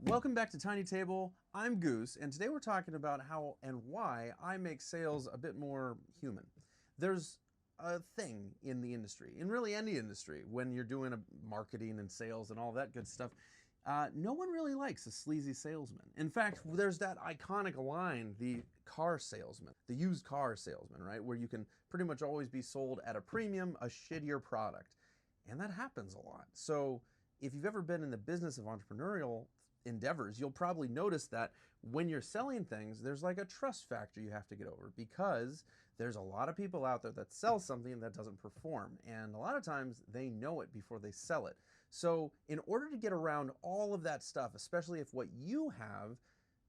Welcome back to Tiny Table. I'm Goose, and today we're talking about how and why I make sales a bit more human. There's a thing in the industry, in really any industry, when you're doing a marketing and sales and all that good stuff, no one really likes a sleazy salesman. In fact, there's that iconic line, the car salesman, the used car salesman, right? Where you can pretty much always be sold at a premium, a shittier product. And that happens a lot. So if you've ever been in the business of entrepreneurial endeavors, you'll probably notice that when you're selling things, there's like a trust factor you have to get over because there's a lot of people out there that sell something that doesn't perform. And a lot of times they know it before they sell it. So in order to get around all of that stuff, especially if what you have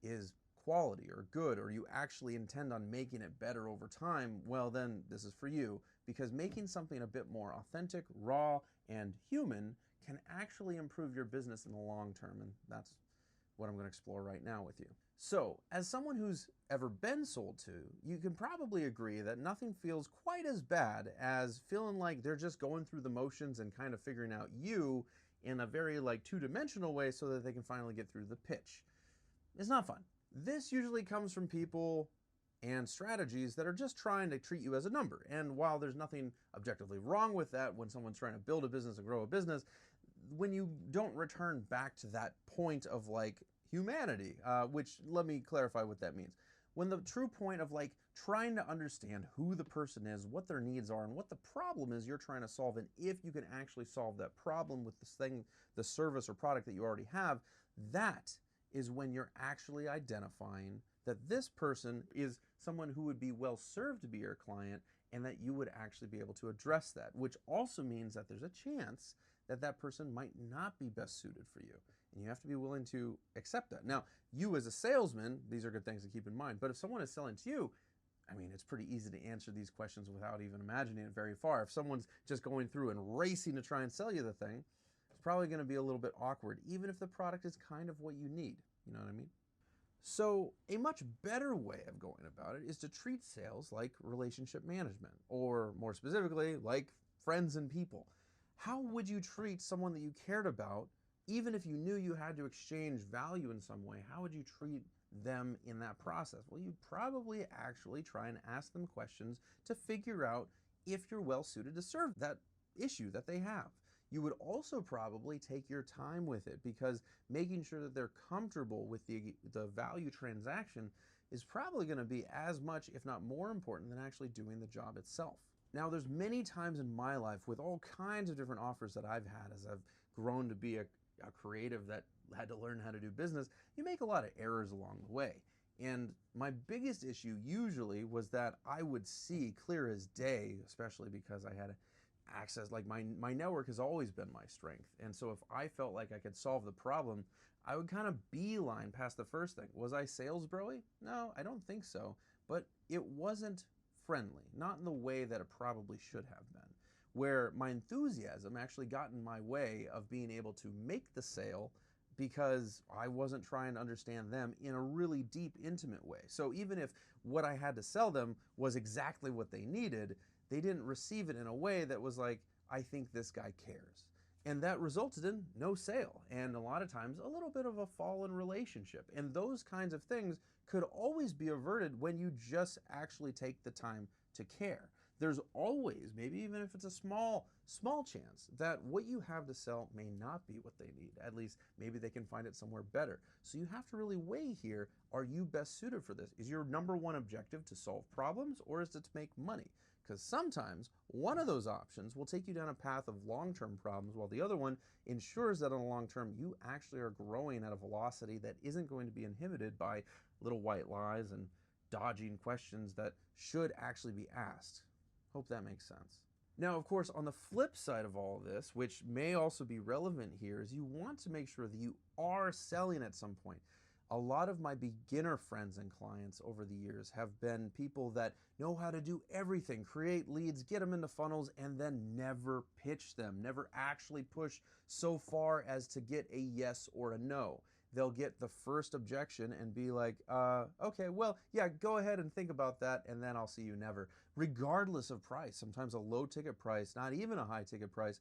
is quality or good, or you actually intend on making it better over time, well, then this is for you, because making something a bit more authentic, raw, and human can actually improve your business in the long term, and that's what I'm going to explore right now with you. So, as someone who's ever been sold to, you can probably agree that nothing feels quite as bad as feeling like they're just going through the motions and kind of figuring out you in a very like two-dimensional way so that they can finally get through the pitch. It's not fun. This usually comes from people and strategies that are just trying to treat you as a number. And while there's nothing objectively wrong with that when someone's trying to build a business and grow a business, when you don't return back to that point of like humanity, which let me clarify what that means. When the true point of like trying to understand who the person is, what their needs are, and what the problem is you're trying to solve, and if you can actually solve that problem with this thing, the service or product that you already have, that is when you're actually identifying that this person is someone who would be well served to be your client and that you would actually be able to address that, which also means that there's a chance that that person might not be best suited for you. And you have to be willing to accept that. Now, you as a salesman, these are good things to keep in mind, but if someone is selling to you, I mean, it's pretty easy to answer these questions without even imagining it very far. If someone's just going through and racing to try and sell you the thing, it's probably going to be a little bit awkward, even if the product is kind of what you need. You know what I mean? So a much better way of going about it is to treat sales like relationship management, or more specifically, like friends and people. How would you treat someone that you cared about, even if you knew you had to exchange value in some way? How would you treat them in that process? Well, you'd probably actually try and ask them questions to figure out if you're well suited to serve that issue that they have. You would also probably take your time with it, because making sure that they're comfortable with the value transaction is probably going to be as much, if not more important than actually doing the job itself. Now, there's many times in my life with all kinds of different offers that I've had as I've grown to be a creative that had to learn how to do business. You make a lot of errors along the way. And my biggest issue usually was that I would see clear as day, especially because I had access, like my network has always been my strength. And so if I felt like I could solve the problem, I would kind of beeline past the first thing. Was I sales broy? No, I don't think so. But it wasn't friendly, not in the way that it probably should have been, where my enthusiasm actually got in my way of being able to make the sale because I wasn't trying to understand them in a really deep, intimate way. So even if what I had to sell them was exactly what they needed, they didn't receive it in a way that was like, I think this guy cares. And that resulted in no sale, and a lot of times a little bit of a fallen relationship. And those kinds of things could always be averted when you just actually take the time to care. There's always, maybe even if it's a small chance, that what you have to sell may not be what they need. At least maybe they can find it somewhere better. So you have to really weigh here, are you best suited for this? Is your number one objective to solve problems, or is it to make money? Because sometimes one of those options will take you down a path of long-term problems, while the other one ensures that on the long term you actually are growing at a velocity that isn't going to be inhibited by little white lies and dodging questions that should actually be asked. Hope that makes sense. Now, of course, on the flip side of all of this, which may also be relevant here, is you want to make sure that you are selling at some point. A lot of my beginner friends and clients over the years have been people that know how to do everything, create leads, get them into funnels, and then never pitch them, never actually push so far as to get a yes or a no. They'll get the first objection and be like, okay, well, yeah, go ahead and think about that, and then I'll see you never. Regardless of price, sometimes a low ticket price, not even a high ticket price,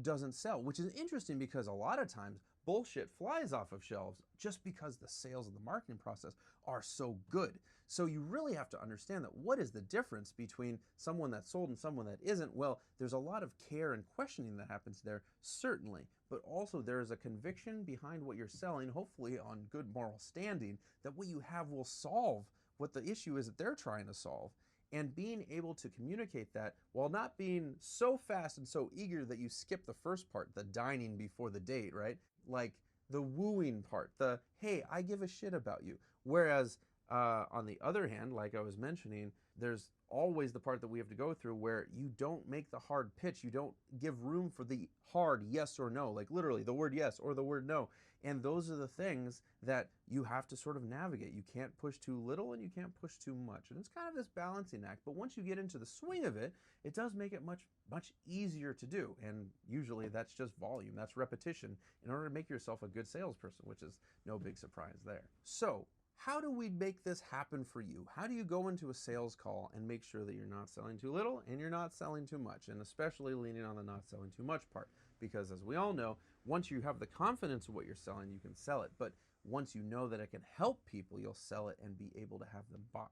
doesn't sell, which is interesting because a lot of times bullshit flies off of shelves just because the sales and the marketing process are so good. So you really have to understand that what is the difference between someone that's sold and someone that isn't? Well, there's a lot of care and questioning that happens there, certainly, but also there is a conviction behind what you're selling, hopefully on good moral standing, that what you have will solve what the issue is that they're trying to solve. And being able to communicate that while not being so fast and so eager that you skip the first part, the dining before the date, right? Like the wooing part, the, hey, I give a shit about you. Whereas on the other hand, like I was mentioning, there's always the part that we have to go through where you don't make the hard pitch. You don't give room for the hard yes or no, like literally the word yes or the word no. And those are the things that you have to sort of navigate. You can't push too little and you can't push too much. And it's kind of this balancing act. But once you get into the swing of it, it does make it much easier to do. And usually that's just volume, that's repetition in order to make yourself a good salesperson, which is no big surprise there. So how do we make this happen for you? How do you go into a sales call and make sure that you're not selling too little and you're not selling too much? And especially leaning on the not selling too much part. Because as we all know, once you have the confidence of what you're selling, you can sell it. But once you know that it can help people, you'll sell it and be able to have them buy,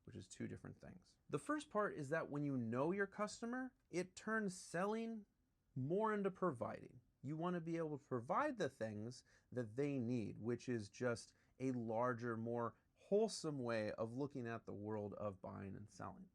which is two different things. The first part is that when you know your customer, it turns selling more into providing. You want to be able to provide the things that they need, which is just a larger, more wholesome way of looking at the world of buying and selling.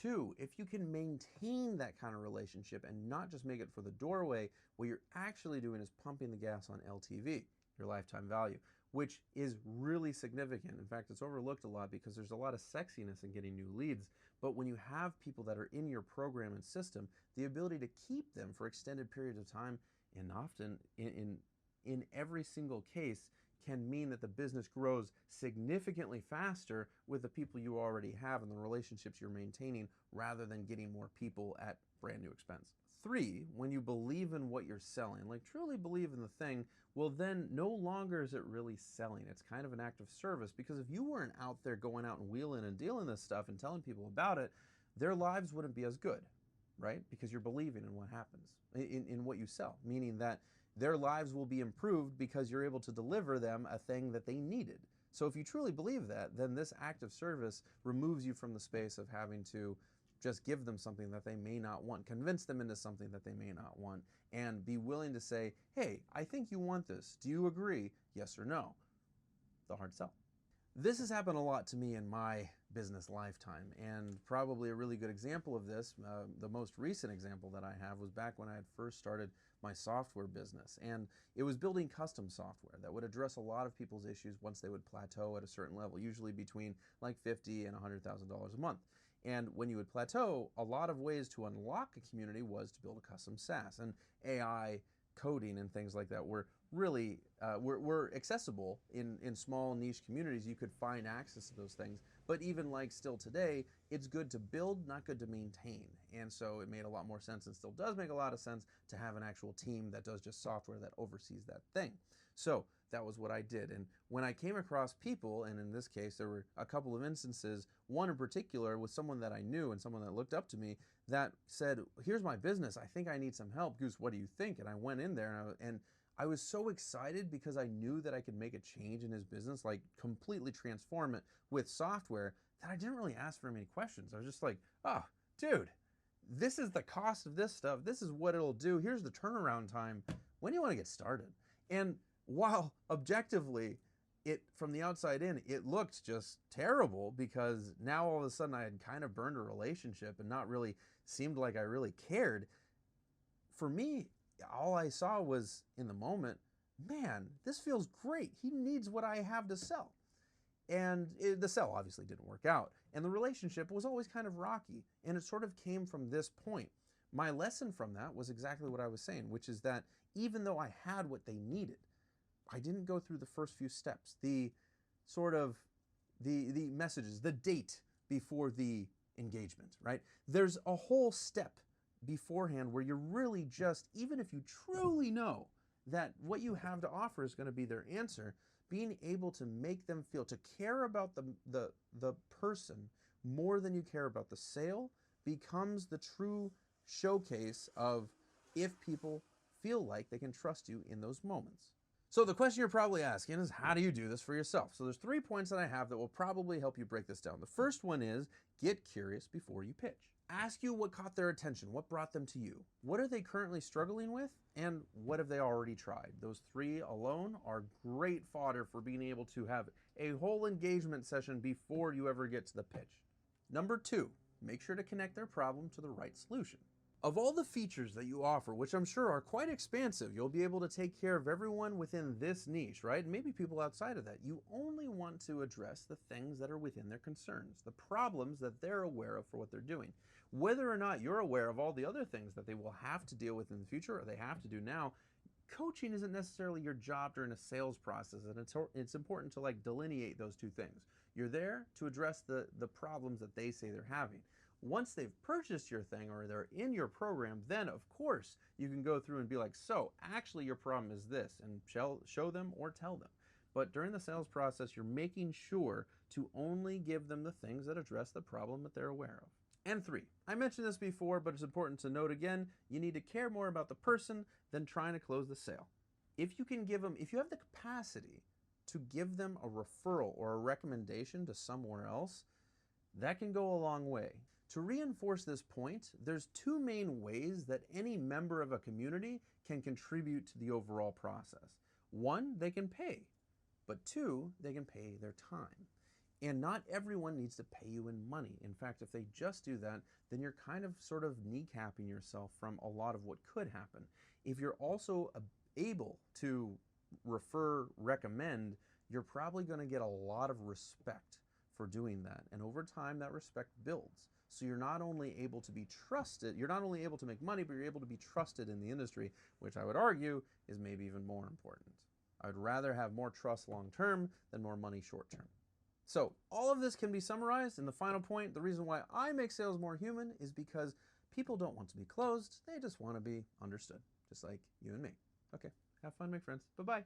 Two, if you can maintain that kind of relationship and not just make it for the doorway, what you're actually doing is pumping the gas on LTV, your lifetime value, which is really significant. In fact, it's overlooked a lot because there's a lot of sexiness in getting new leads. But when you have people that are in your program and system, the ability to keep them for extended periods of time, and often in every single case, can mean that the business grows significantly faster with the people you already have and the relationships you're maintaining rather than getting more people at brand new expense. Three, when you believe in what you're selling, like truly believe in the thing, well then no longer is it really selling. It's kind of an act of service, because if you weren't out there going out and wheeling and dealing this stuff and telling people about it, their lives wouldn't be as good, right? Because you're believing in what happens, in what you sell, meaning that their lives will be improved because you're able to deliver them a thing that they needed. So if you truly believe that, then this act of service removes you from the space of having to just give them something that they may not want, convince them into something that they may not want, and be willing to say, hey, I think you want this. Do you agree? Yes or no? The hard sell. This has happened a lot to me in my business lifetime, and probably a really good example of this, the most recent example that I have, was back when I had first started my software business. And it was building custom software that would address a lot of people's issues once they would plateau at a certain level, usually between like $50,000 and $100,000 a month. And when you would plateau, a lot of ways to unlock a community was to build a custom SaaS, and AI coding and things like that were really were accessible in small niche communities. You could find access to those things, but even like still today, it's good to build, not good to maintain. And so it made a lot more sense, and still does make a lot of sense, to have an actual team that does just software that oversees that thing. So that was what I did. And when I came across people, and in this case there were a couple of instances, one in particular was someone that I knew and someone that looked up to me, that said, here's my business, I think I need some help. Goose, what do you think? And I went in there and I was so excited because I knew that I could make a change in his business, like completely transform it with software, that I didn't really ask for many questions. I was just like, oh, dude, this is the cost of this stuff. This is what it'll do. Here's the turnaround time. When do you want to get started? And while objectively, from the outside in, it looked just terrible, because now all of a sudden I had kind of burned a relationship and not really seemed like I really cared. For me, all I saw was, in the moment, man, this feels great. He needs what I have to sell. And the sell obviously didn't work out. And the relationship was always kind of rocky. And it sort of came from this point. My lesson from that was exactly what I was saying, which is that even though I had what they needed, I didn't go through the first few steps, the sort of the messages, the date before the engagement, right? There's a whole step beforehand where you're really just, even if you truly know that what you have to offer is going to be their answer, being able to make them feel, to care about the person more than you care about the sale, becomes the true showcase of if people feel like they can trust you in those moments. So the question you're probably asking is, how do you do this for yourself? So there's 3 points that I have that will probably help you break this down. The first one is get curious before you pitch. Ask you what caught their attention, what brought them to you. What are they currently struggling with, and what have they already tried? Those 3 alone are great fodder for being able to have a whole engagement session before you ever get to the pitch. Number 2, make sure to connect their problem to the right solution. Of all the features that you offer, which I'm sure are quite expansive, you'll be able to take care of everyone within this niche, right? And maybe people outside of that. You only want to address the things that are within their concerns, the problems that they're aware of for what they're doing. Whether or not you're aware of all the other things that they will have to deal with in the future or they have to do now, coaching isn't necessarily your job during a sales process, and it's important to like delineate those 2 things. You're there to address the problems that they say they're having. Once they've purchased your thing or they're in your program, then of course you can go through and be like, so actually your problem is this, and show them or tell them. But during the sales process, you're making sure to only give them the things that address the problem that they're aware of. And 3, I mentioned this before, but it's important to note again, you need to care more about the person than trying to close the sale. If you have the capacity to give them a referral or a recommendation to somewhere else, that can go a long way. To reinforce this point, there's 2 main ways that any member of a community can contribute to the overall process. 1, they can pay, but 2, they can pay their time. And not everyone needs to pay you in money. In fact, if they just do that, then you're kind of sort of kneecapping yourself from a lot of what could happen. If you're also able to recommend, you're probably going to get a lot of respect for doing that. And over time, that respect builds. So you're not only able to be trusted, you're not only able to make money, but you're able to be trusted in the industry, which I would argue is maybe even more important. I would rather have more trust long-term than more money short-term. So all of this can be summarized in the final point. The reason why I make sales more human is because people don't want to be closed. They just want to be understood, just like you and me. Okay, have fun, my friends. Bye-bye.